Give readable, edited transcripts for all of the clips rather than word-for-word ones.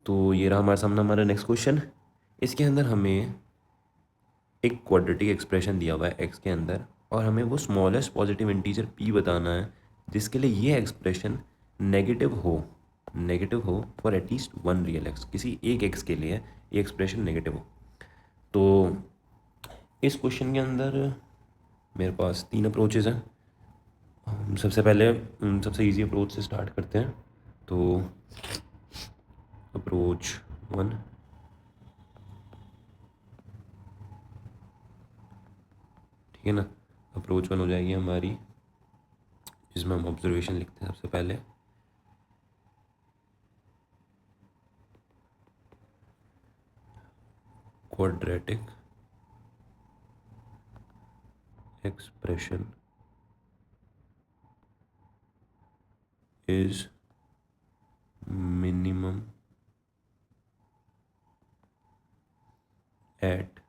तो ये रहा हमारे सामने हमारा नेक्स्ट क्वेश्चन। इसके अंदर हमें एक क्वाड्रेटिक एक्सप्रेशन दिया हुआ है एक्स के अंदर, और हमें वो स्मॉलेस्ट पॉजिटिव इंटीजर पी बताना है जिसके लिए ये एक्सप्रेशन नेगेटिव हो for at least one real x. किसी एक एक्स के लिए ये एक्सप्रेशन नेगेटिव हो। तो इस क्वेश्चन के अंदर मेरे पास 3 अप्रोचेज़ हैं। हम सबसे पहले सबसे इजी अप्रोच से स्टार्ट करते हैं। तो अप्रोच 1, ठीक है ना। अप्रोच 1 हो जाएगी हमारी, जिसमें हम ऑब्जर्वेशन लिखते हैं सबसे पहले। Quadratic expression is minimum at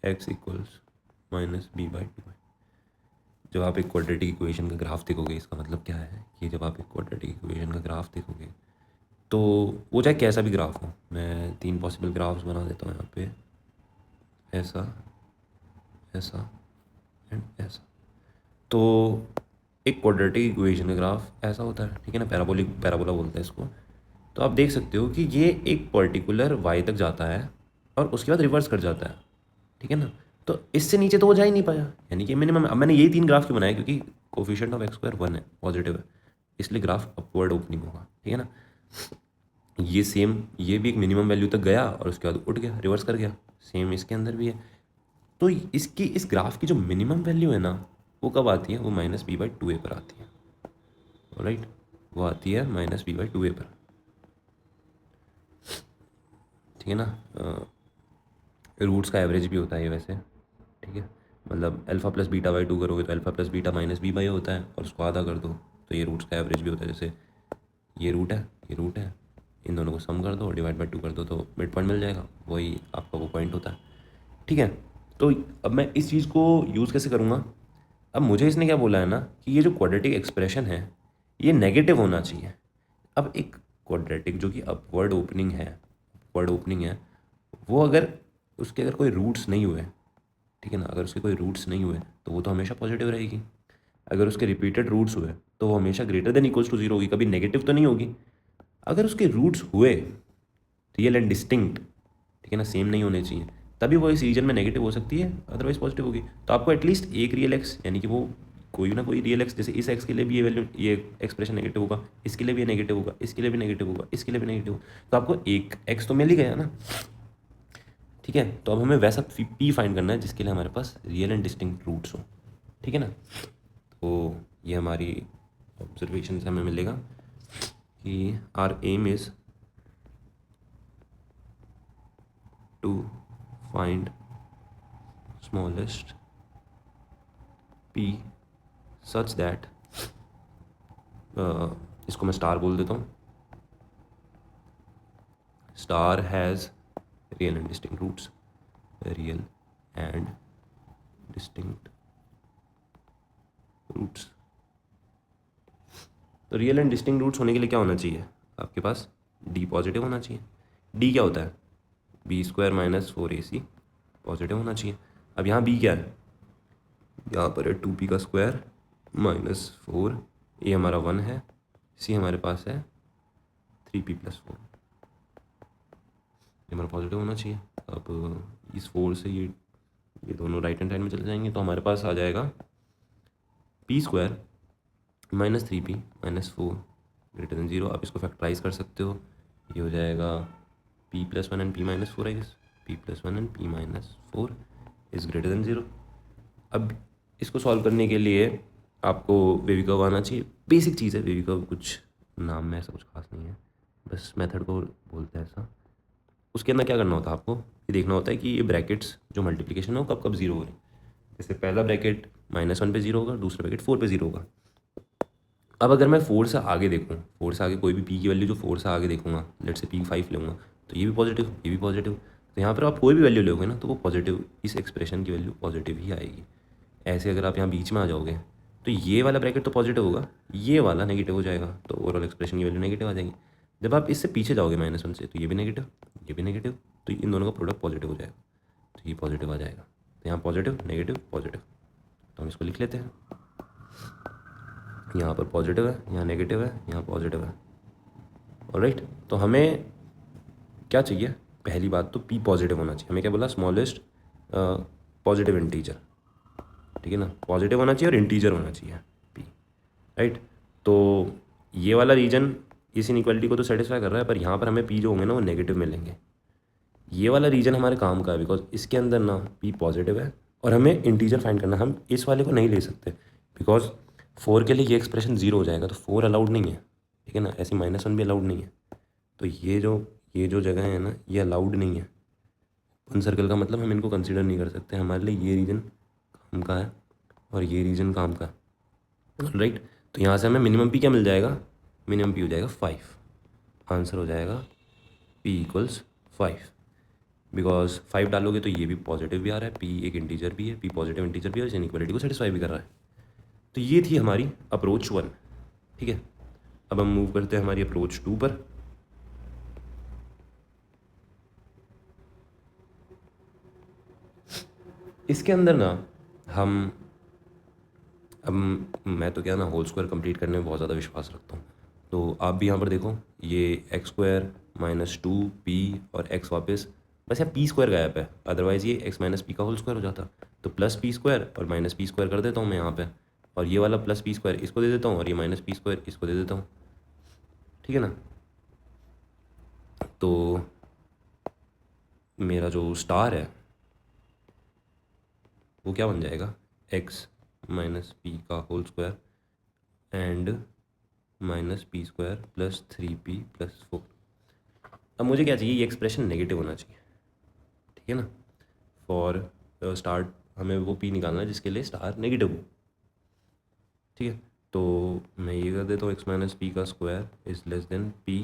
x equals minus b by 2। जब आप एक क्वाड्रेटिक इक्वेशन का ग्राफ देखोगे, इसका मतलब क्या है कि जब आप एक क्वाड्रेटिक इक्वेशन का ग्राफ देखोगे तो वो चाहे कैसा भी ग्राफ हो, मैं 3 पॉसिबल ग्राफ्स बना देता हूँ यहाँ पे, ऐसा, ऐसा एंड ऐसा। तो एक क्वाड्रेटिक इक्वेशन का ग्राफ ऐसा होता है, ठीक है ना। पैराबोला बोलते हैं इसको। तो आप देख सकते हो कि ये एक पर्टिकुलर वाई तक जाता है और उसके बाद रिवर्स कर जाता है, ठीक है ना। तो इससे नीचे तो वो जा ही नहीं पाया, यानी कि मिनिमम। अब मैंने यही 3 ग्राफ क्यों बनाया, क्योंकि कोफिशिएंट ऑफ एक्स स्क्वायर 1 है, पॉजिटिव है, इसलिए ग्राफ अपवर्ड ओपनिंग होगा, ठीक है ना। ये सेम, ये भी एक मिनिमम वैल्यू तक गया और उसके बाद उठ गया, रिवर्स कर गया। सेम इसके अंदर भी है। तो इसकी, इस ग्राफ की जो मिनिमम वैल्यू है ना, वो कब आती है? वो माइनस बी बाई 2a पर आती है, राइट। वो आती है माइनस बी बाई 2a पर, ठीक है ना। रूट्स का एवरेज भी होता है ये वैसे, ठीक है। मतलब अल्फ़ा प्लस बीटा बाई 2 करोगे तो alpha plus beta minus b by होता है, और उसको आधा कर दो तो ये रूट्स का एवरेज भी होता है। जैसे ये रूट है, ये रूट है, इन दोनों को सम कर दो, डिवाइड बाई 2 कर दो तो मिड पॉइंट मिल जाएगा, वही आपका वो पॉइंट होता है, ठीक है। तो अब मैं इस चीज़ को यूज़ कैसे करूँगा? अब मुझे इसने क्या बोला है ना कि ये जो क्वाड्रेटिक एक्सप्रेशन है ये नेगेटिव होना चाहिए। अब एक क्वाड्रेटिक जो कि अपवर्ड ओपनिंग है, वो अगर उसके अगर कोई रूट्स नहीं हुए, ठीक है ना, अगर उसके कोई रूट्स नहीं हुए तो वो तो हमेशा पॉजिटिव रहेगी। अगर उसके रिपीटेड रूट्स हुए तो वो हमेशा ग्रेटर देन इक्वल्स टू 0 होगी, कभी नेगेटिव तो नहीं होगी। अगर उसके रूट्स हुए रियल एंड डिस्टिंक्ट, ठीक है ना, सेम नहीं होने चाहिए, तभी वो इस रीजन में नेगेटिव हो सकती है, अदरवाइज पॉजिटिव होगी। तो आपको एटलीस्ट एक रियल एक्स, यानी कि वो कोई ना कोई रियल एक्स, जैसे इस एक्स के लिए भी ये वैल्यू, ये एक्सप्रेशन नेगेटिव होगा, इसके लिए भी नेगेटिव होगा, इसके लिए भी नेगेटिव होगा, इसके लिए भी नेगेटिव होगा, तो आपको एक एक्स तो मिल ही गया ना, ठीक है। तो अब हमें वैसा पी फाइंड करना है जिसके लिए हमारे पास रियल एंड डिस्टिंक्ट रूट्स हो, ठीक है ना। तो ये हमारी ऑब्जर्वेशन से हमें मिलेगा कि R M is to find smallest p such that, इसको मैं स्टार बोल देता हूँ, star has real and distinct roots, real and distinct roots. तो रियल एंड डिस्टिंक्ट रूट्स होने के लिए क्या होना चाहिए आपके पास? d पॉजिटिव होना चाहिए। d क्या होता है? B square minus 4ac positive होना चाहिए। अब यहाँ b क्या है? यहाँ पर है 2p का स्क्वायर माइनस 4, ए हमारा 1 है, c हमारे पास है 3p प्लस 4, ये हमारा पॉजिटिव होना चाहिए। अब इस 4 से ये दोनों राइट हैंड साइड में चले जाएंगे तो हमारे पास आ जाएगा p square minus 3p minus 4 greater than 0। आप इसको फैक्टराइज कर सकते हो, ये हो जाएगा p plus 1 and p minus 4 I guess, p plus 1 and p minus 4 is greater than 0। अब इसको सॉल्व करने के लिए आपको वेवी कर्व आना चाहिए, बेसिक चीज़ है वेवी कर्व, कुछ नाम में ऐसा कुछ खास नहीं है, बस मेथड को बोलते हैं ऐसा। उसके अंदर क्या करना होता है आपको, ये देखना होता है कि ये ब्रैकेट्स जो मल्टीप्लिकेशन हो कब कब 0 हो रहे हैं। जैसे पहला ब्रैकेट -1 पे 0 होगा, दूसरा ब्रैकेट 4 पे 0 होगा। अब अगर मैं 4 से आगे देखूँ, 4 से आगे कोई भी p की वैल्यू जो 4 से आगे देखूँगा, लेट से p5 लूँगा, तो ये भी पॉजिटिव, ये भी पॉजिटिव। तो यहाँ पर आप कोई भी वैल्यू लोगे ना तो वो पॉजिटिव, इस एक्सप्रेशन की वैल्यू पॉजिटिव ही आएगी। ऐसे अगर आप यहाँ बीच में आ जाओगे तो ये वाला ब्रैकेट तो पॉजिटिव होगा, ये वाला नेगेटिव हो जाएगा, तो ओवरऑल एक्सप्रेशन की वैल्यू नेगेटिव आ जाएगी। जब आप इससे पीछे जाओगे -1 से तो ये भी नेगेटिव, ये भी नेगेटिव, तो इन दोनों का प्रोडक्ट पॉजिटिव हो जाएगा, तो ये पॉजिटिव आ जाएगा। तो यहाँ पॉजिटिव नेगेटिव पॉजिटिव, तो हम इसको लिख लेते हैं। यहाँ पर पॉजिटिव है, यहाँ नेगेटिव है, यहाँ पॉजिटिव है। ऑलराइट, तो हमें क्या चाहिए? पहली बात तो p पॉजिटिव होना चाहिए। हमें क्या बोला? स्मॉलेस्ट पॉजिटिव इंटीजर, ठीक है ना, पॉजिटिव होना चाहिए और इंटीजर होना चाहिए p, राइट। तो ये वाला रीजन इस इनइक्वालिटी को तो सेटिस्फाई कर रहा है, पर यहाँ पर हमें p जो होंगे ना वो नेगेटिव मिलेंगे। ये वाला रीजन हमारे काम का है, बिकॉज इसके अंदर ना p पॉजिटिव है और हमें इंटीजर फाइंड करना है। हम इस वाले को नहीं ले सकते बिकॉज 4 के लिए ये एक्सप्रेशन 0 हो जाएगा, तो 4 अलाउड नहीं है, ठीक है ना, ऐसे -1 भी अलाउड नहीं है। तो ये जो जगह है ना ये अलाउड नहीं है ओपन सर्कल का, मतलब हम इनको कंसिडर नहीं कर सकते। हमारे लिए ये रीजन काम का है और ये रीजन काम का है, राइट। तो यहाँ से हमें मिनिमम p क्या मिल जाएगा? मिनिमम p हो जाएगा 5। आंसर हो जाएगा p = 5, बिकॉज 5 डालोगे तो ये भी पॉजिटिव भी आ रहा है, p एक इंटीजर भी है, p पॉजिटिव इंटीजर भी है और इस इनइक्वालिटी को सेटिस्फाई भी कर रहा है। तो ये थी हमारी अप्रोच 1, ठीक है। अब हम मूव करते हैं हमारी अप्रोच 2 पर। इसके अंदर ना अब मैं तो क्या ना होल स्क्वायर कंप्लीट करने में बहुत ज़्यादा विश्वास रखता हूँ, तो आप भी यहाँ पर देखो, ये x² - 2p और x वापस, बस यहाँ p² गायब है, अदरवाइज़ ये x - p का होल स्क्वायर हो जाता। तो +p² और -p² कर देता हूँ मैं यहाँ पे, और ये वाला +p² इसको दे देता हूँ और ये -p² इसको दे देता हूँ, ठीक है ना। तो मेरा जो स्टार है वो क्या बन जाएगा? x - p का whole square and -p² + 3p + 4। अब मुझे क्या चाहिए? ये एक्सप्रेशन नेगेटिव होना चाहिए, ठीक है ना। फॉर स्टार हमें वो p निकालना है जिसके लिए स्टार नेगेटिव हो, ठीक है। तो मैं ये कर देता हूँ x - p का स्क्वायर > p,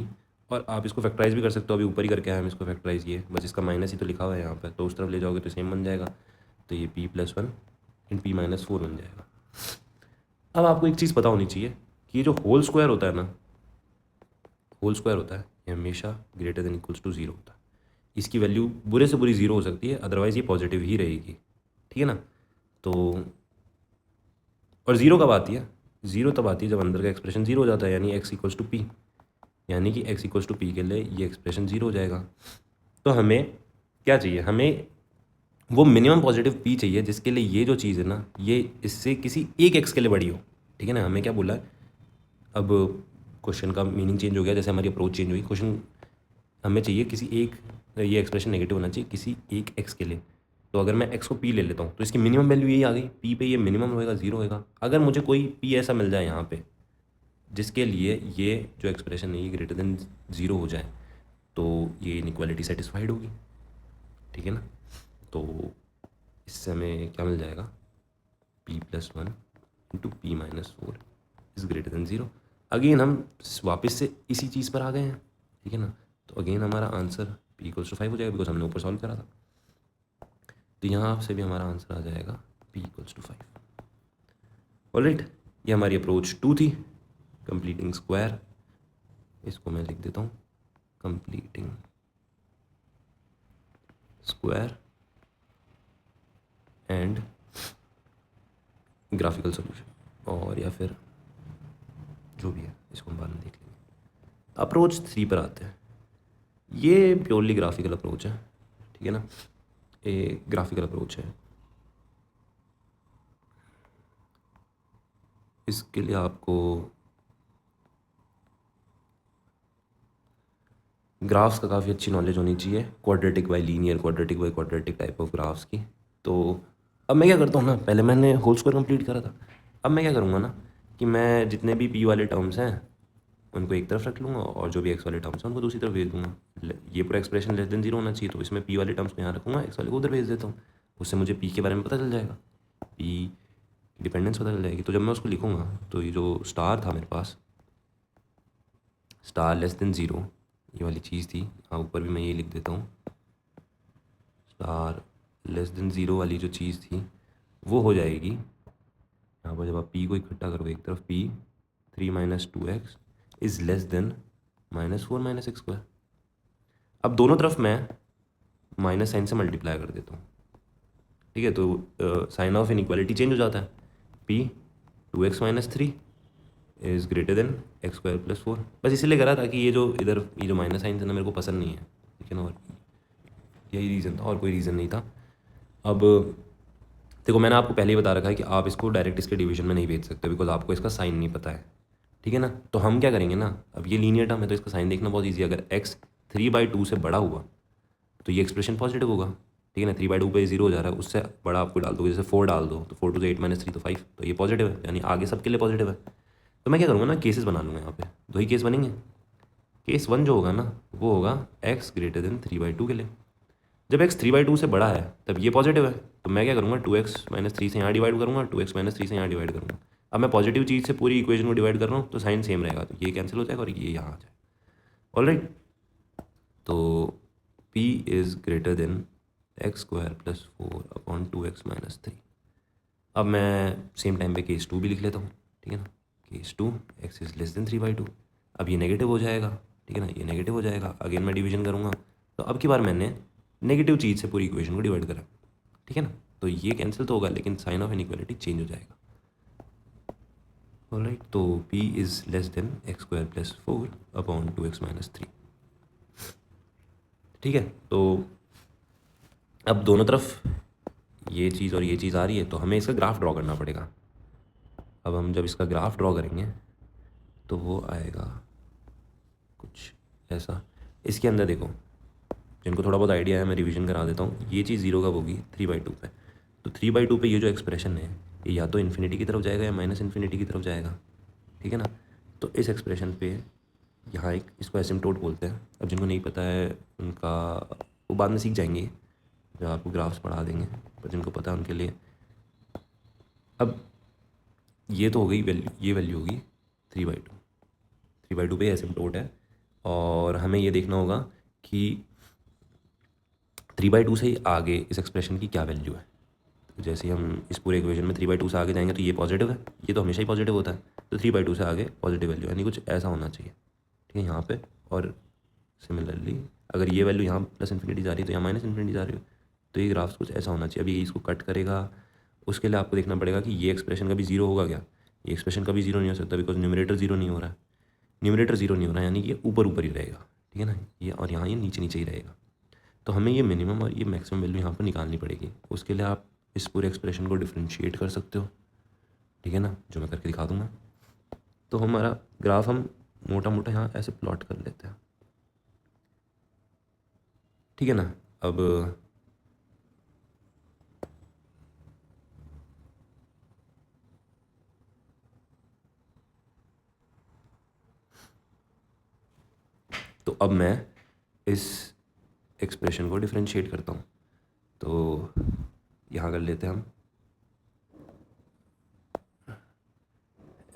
और आप इसको फैक्टराइज भी कर सकते हो, अभी ऊपर ही करके आए हम इसको फैक्टराइज किए, बस इसका माइनस ही तो लिखा हुआ है यहाँ पर, तो उस तरफ ले जाओगे तो सेम बन जाएगा। तो ये p + 1 इन p - 4 बन जाएगा। अब आपको एक चीज़ पता होनी चाहिए कि ये जो होल स्क्वायर होता है ना, होल स्क्वायर होता है ये हमेशा > 0 होता है। इसकी वैल्यू बुरे से बुरी 0 हो सकती है, अदरवाइज़ ये पॉजिटिव ही रहेगी, ठीक है ना। तो और 0 कब आती है? 0 तब आती है जब अंदर का एक्सप्रेशन 0 हो जाता है, यानी x = p, यानी कि x = p के लिए ये एक्सप्रेशन 0 हो जाएगा। तो हमें क्या चाहिए? हमें वो मिनिमम पॉजिटिव p चाहिए जिसके लिए ये जो चीज़ है ना ये इससे किसी एक x के लिए बड़ी हो, ठीक है ना। हमें क्या बोला है? अब क्वेश्चन का मीनिंग चेंज हो गया, जैसे हमारी अप्रोच चेंज हुई। क्वेश्चन हमें चाहिए किसी एक, ये एक्सप्रेशन नेगेटिव होना चाहिए किसी एक x के लिए। तो अगर मैं x को p ले लेता हूँ तो इसकी मिनिमम वैल्यू यही आ गई, p पे ये मिनिमम होएगा 0 होएगा। अगर मुझे कोई p ऐसा मिल जाए यहाँ पे जिसके लिए ये जो एक्सप्रेशन है ये > 0 हो जाए, तो ये इनइक्वालिटी सेटिस्फाइड होगी, ठीक है ना। तो इससे हमें क्या मिल जाएगा? p + 1 × p - 4 > 0। अगेन हम वापस से इसी चीज़ पर आ गए हैं, ठीक है ना। तो अगेन हमारा आंसर p = 5 हो जाएगा, बिकॉज हमने ऊपर सॉल्व करा था। तो यहाँ से भी हमारा आंसर आ जाएगा p = 5। ऑलराइट, ये हमारी अप्रोच 2 थी, कंप्लीटिंग स्क्वायर। इसको मैं लिख देता हूँ completing square and graphical solution, और या फिर जो भी है इसको हम बाद में देख लेंगे। अप्रोच 3 पर आते हैं। ये प्योरली ग्राफिकल अप्रोच है, ठीक है ना, ये ग्राफिकल अप्रोच है। इसके लिए आपको ग्राफ्स का काफ़ी अच्छी नॉलेज होनी चाहिए, quadratic bye linear, quadratic by quadratic type of graphs की। तो अब मैं क्या करता हूँ ना, पहले मैंने होल स्क्वायर कंप्लीट करा था, अब मैं क्या करूँगा ना कि मैं जितने भी p वाले टर्म्स हैं उनको एक तरफ रख लूँगा और जो भी x वाले टर्म्स हैं उनको दूसरी तरफ भेज दूँगा। ये पूरा एक्सप्रेशन > 0 होना चाहिए, तो इसमें p वाले टर्म्स को यहाँ रखूँगा, x वाले को उधर भेज देता हूँ। उससे मुझे p के बारे में पता चल जाएगा, p डिपेंडेंस पता चल जाएगी। तो जब मैं उसको लिखूँगा तो ये जो स्टार था मेरे पास, स्टार <0 ये वाली चीज़ थी, हाँ ऊपर भी मैं ये लिख देता हूँ, स्टार <0 वाली जो चीज़ थी वो हो जाएगी यहाँ पर, जब आप p को इकट्ठा करोगे एक तरफ, p 3 - 2x > -4 minus x square. अब दोनों तरफ मैं माइनस साइन से मल्टीप्लाई कर देता हूँ, ठीक है। तो साइन ऑफ इनइक्वालिटी चेंज हो जाता है। P 2x minus 3 is greater then x square plus 4। बस इसलिए करा था कि ये जो इधर ये जो माइनस साइन था ना मेरे को पसंद नहीं है, ठीक है ना, और यही रीज़न था और कोई रीज़न नहीं था। अब देखो मैंने आपको पहले ही बता रखा है कि आप इसको डायरेक्ट इसके डिवीजन में नहीं भेज सकते बिकॉज आपको इसका साइन नहीं पता है, ठीक है ना। तो हम क्या करेंगे ना, अब ये लीनियर टर्म है तो इसका साइन देखना बहुत ईजी है। अगर x 3/2 से बड़ा हुआ तो ये एक्सप्रेशन पॉजिटिव होगा, ठीक है ना। 3/2 पे 0 हो जा रहा है, उससे बड़ा आपको डाल दोगे, जैसे 4 डाल दो तो 4 2 8 माइनस 3 तो 5, तो ये पॉजिटिव है, यानी आगे सबके लिए पॉजिटिव है। तो मैं क्या करूँगा ना, केसेस बना लूँगा यहाँ पे, दो ही केस बनेंगे। केस 1 जो होगा ना वो होगा x ग्रेटर देन 3/2 के लिए। जब x 3/2 से बड़ा है तब ये पॉजिटिव है, तो मैं क्या करूँगा 2x माइनस 3 से यहाँ डिवाइड करूँगा, 2x माइनस 3 से यहाँ डिवाइड करूँगा। अब मैं पॉजिटिव चीज़ से पूरी इक्वेशन को डिवाइड कर रहा हूँ तो साइन सेम रहेगा, तो ये कैंसिल हो जाएगा और ये यहाँ आ जाएगा। ऑलराइट, तो p is greater then x square plus 4/2x minus 3। अब मैं सेम टाइम पे केस 2 भी लिख लेता हूँ, ठीक है ना। Case 2 x is less than 3/2। अब ये नेगेटिव हो जाएगा, ठीक है ना, ये नेगेटिव हो जाएगा। अगेन मैं डिवीजन करूँगा तो अब की बार मैंने नेगेटिव चीज़ से पूरी इक्वेशन को डिवाइड करा, ठीक है ना। तो ये कैंसिल तो होगा लेकिन साइन ऑफ इनइक्वालिटी चेंज हो जाएगा। ऑलराइट, तो p is less than x square plus 4/2x minus 3, ठीक है। तो अब दोनों तरफ ये चीज़ और ये चीज़ आ रही है तो हमें इसका ग्राफ ड्रॉ करना पड़ेगा। अब हम जब इसका ग्राफ ड्रॉ करेंगे तो वो आएगा कुछ ऐसा। इसके अंदर देखो, जिनको थोड़ा बहुत आइडिया है मैं रिवीजन करा देता हूँ। ये चीज़ 0 कब होगी, 3/2 पे। तो 3/2 पे ये जो एक्सप्रेशन है ये या तो इन्फिनिटी की तरफ जाएगा या माइनस इन्फिनिटी की तरफ जाएगा, ठीक है ना। तो इस एक्सप्रेशन पे यहाँ एक इसको एसिम्प्टोट बोलते हैं। अब जिनको नहीं पता है उनका वो बाद में सीख जाएंगे जब आपको ग्राफ्स पढ़ा देंगे, पर जिनको पता है उनके लिए। अब ये तो हो गई वैल्यू, ये वैल्यू होगी 3/2। 3/2 पे एसिम्प्टोट है और हमें ये देखना होगा कि 3/2 से आगे इस एक्सप्रेशन की क्या वैल्यू है। तो जैसे हम इस पूरे इक्वेशन में 3/2 से आगे जाएंगे तो ये पॉजिटिव है, ये तो हमेशा ही पॉजिटिव होता है। तो 3/2 से आगे पॉजिटिव वैल्यू यानी कुछ ऐसा होना चाहिए, ठीक है, यहाँ पे। और सिमिलरली अगर ये वैल्यू यहाँ प्लस इन्फिनिटी जा रही है तो यहाँ माइनस इन्फिनिटी जा रही है, तो ये ग्राफ्स कुछ ऐसा होना चाहिए। अभी इसको कट करेगा, उसके लिए आपको देखना पड़ेगा कि ये एक्सप्रेशन कभी जीरो होगा क्या। ये एक्सप्रेशन कभी जीरो नहीं हो सकता बिकॉज न्यूमरेटर जीरो नहीं हो रहा है। न्यूमरेटर जीरो नहीं हो रहा है यानी कि ये ऊपर ऊपर ही रहेगा, ठीक है ना, ये और यहाँ ये नीचे नीचे ही रहेगा। तो हमें ये मिनिमम और ये मैक्सिमम वैल्यू यहाँ पर निकालनी पड़ेगी। उसके लिए आप इस पूरे एक्सप्रेशन को डिफ्रेंशिएट कर सकते हो, ठीक है ना, जो मैं करके दिखा दूँगा। तो हमारा ग्राफ हम मोटा मोटा यहाँ ऐसे प्लॉट कर लेते हैं, ठीक है ना। अब तो अब मैं इस एक्सप्रेशन को डिफरेंशिएट करता हूँ। तो यहाँ कर लेते हैं हम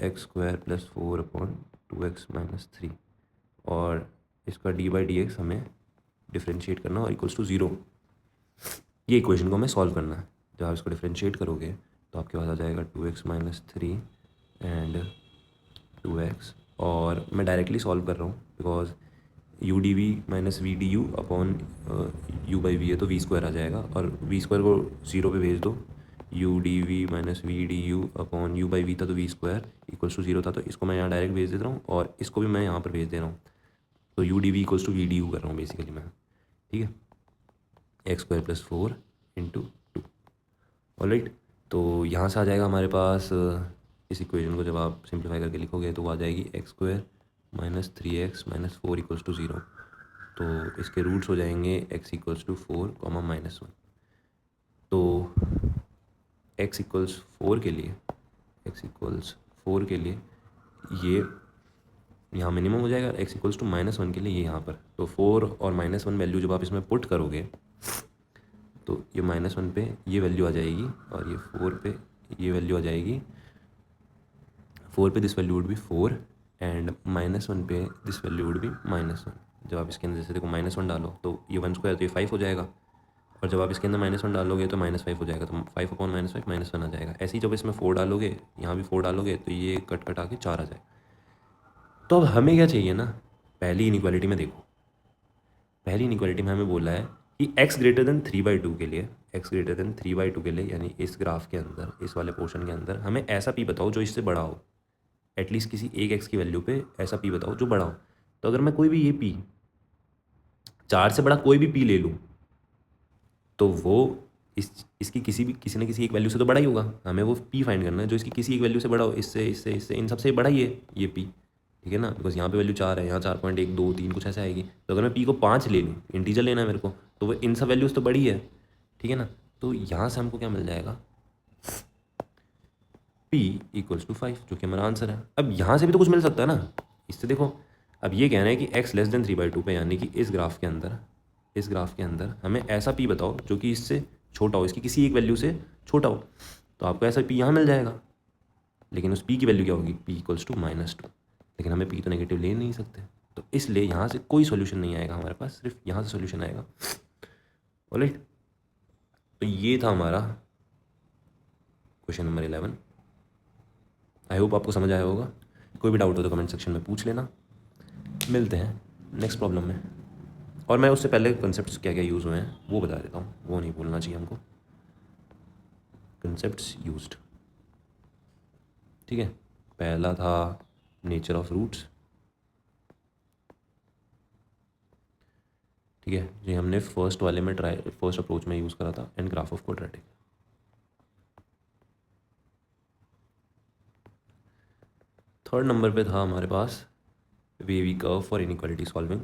x square plus 4/2x minus 3 और इसका d/dx हमें डिफरेंशिएट करना और इक्वल्स टू 0। ये इक्वेशन को हमें सॉल्व करना है। जब आप इसको डिफरेंशिएट करोगे तो आपके पास आ जाएगा 2x माइनस 3 एंड 2x। और मैं डायरेक्टली सॉल्व कर रहा हूँ because u d v minus v d u upon u/v है तो v² आ जाएगा, और v² को 0 पे भेज दो। u d v minus v d u upon u/v था तो v² इक्वल्स टू 0 था, तो इसको मैं यहाँ डायरेक्ट भेज दे रहा हूँ और इसको भी मैं यहाँ पर भेज दे रहा हूँ। तो u d v equals to v d u कर रहा हूँ बेसिकली मैं, ठीक है। X square plus 4 into 2। Alright, तो यहाँ से आ जाएगा हमारे पास इस इक्वेशन को जब आप सिंप्लीफाई करके लिखोगे तो वो आ जाएगी x square minus 3x minus 4 equals to 0। तो इसके रूट्स हो जाएंगे x इक्वल्स टू 4 कॉमा -1। तो x इक्वल्स 4 के लिए ये यहाँ मिनिमम हो जाएगा, x इक्वल्स टू -1 के लिए ये यहाँ पर। तो 4 और -1 वैल्यू जब आप इसमें पुट करोगे तो ये -1 पे ये वैल्यू आ जाएगी और ये 4 पे ये वैल्यू आ जाएगी। 4 पे this value would be 4 and -1 पे दिस वैल्यू वुड बी -1। जब आप इसके अंदर जैसे देखो -1 डालो तो ये 1² तो ये 5 हो जाएगा, और जब आप इसके अंदर -1 डालोगे तो -5 हो जाएगा, तो 5 अपॉन -5 -1 आ जाएगा। ऐसे ही जब इसमें 4 डालोगे, यहाँ भी 4 डालोगे तो ये कट कट आके 4 आ जाएगा। तो अब हमें क्या चाहिए ना, पहली इनइक्वालिटी में देखो, पहली इनइक्वालिटी में हमें बोला है कि x ग्रेटर देन 3/2 के लिए, x ग्रेटर देन 3/2 के लिए, यानी इस ग्राफ के अंदर, इस वाले पोर्शन के अंदर हमें ऐसा p बताओ जो इससे बड़ा हो, एटलीस्ट किसी एक x की वैल्यू पे ऐसा p बताओ जो बड़ा हो। तो अगर मैं कोई भी ये p 4 से बड़ा कोई भी p ले लूँ तो वो इसकी किसी न किसी एक वैल्यू से तो बड़ा ही होगा। हमें वो p फाइंड करना है जो इसकी किसी एक वैल्यू से बड़ा हो, इससे इससे इससे इन सबसे बड़ा ही है ये p, ठीक है ना, बिकॉज यहाँ पे वैल्यू 4 है, यहाँ 4.123 कुछ ऐसा आएगी। तो अगर मैं p को 5 ले लूँ, इंटीजर लेना है मेरे को, तो वो इन सब वैल्यूज़ तो बड़ी है, ठीक है ना। तो यहाँ से हमको क्या मिल जाएगा, p = 5, जो कि हमारा आंसर है। अब यहाँ से भी तो कुछ मिल सकता है ना, इससे देखो। अब ये कहना है कि x लेस देन 3/2 पे, यानी कि इस ग्राफ के अंदर हमें ऐसा p बताओ जो कि इससे छोटा हो, इसकी किसी एक वैल्यू से छोटा हो। तो आपको ऐसा p यहाँ मिल जाएगा, लेकिन उस p की वैल्यू क्या होगी, p = -2। लेकिन हमें p तो नेगेटिव ले नहीं सकते, तो इसलिए यहाँ से कोई सॉल्यूशन नहीं आएगा हमारे पास, सिर्फ यहाँ से सॉल्यूशन आएगा। ऑलराइट, तो ये था हमारा क्वेश्चन नंबर 11। आई होप आपको समझ आया होगा। कोई भी डाउट हो तो कमेंट सेक्शन में पूछ लेना। मिलते हैं नेक्स्ट प्रॉब्लम में। और मैं उससे पहले कंसेप्ट्स क्या क्या यूज़ हुए हैं वो बता देता हूँ, वो नहीं भूलना चाहिए हमको। कंसेप्ट्स यूज्ड, ठीक है। पहला था नेचर ऑफ रूट्स, ठीक है, ये हमने फर्स्ट अप्रोच में यूज़ करा था, and graph of quadratic. Third number पे था हमारे पास wavy curve for inequality solving.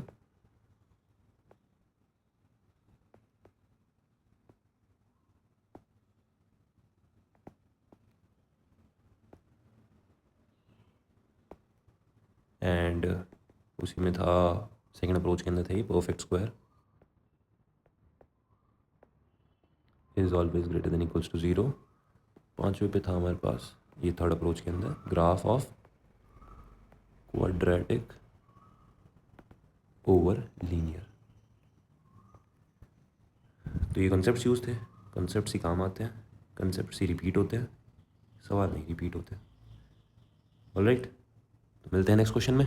And उसी में था सेकंड अप्रोच के अंदर थे perfect square is always greater than equals to 0। पांचवें पे था हमारे पास ये थर्ड अप्रोच के अंदर graph of quadratic over linear. तो ये कंसेप्ट यूज थे, कंसेप्ट ही काम आते हैं, कंसेप्ट ही रिपीट होते हैं, सवाल नहीं रिपीट होते। ऑलराइट, तो मिलते हैं नेक्स्ट क्वेश्चन में।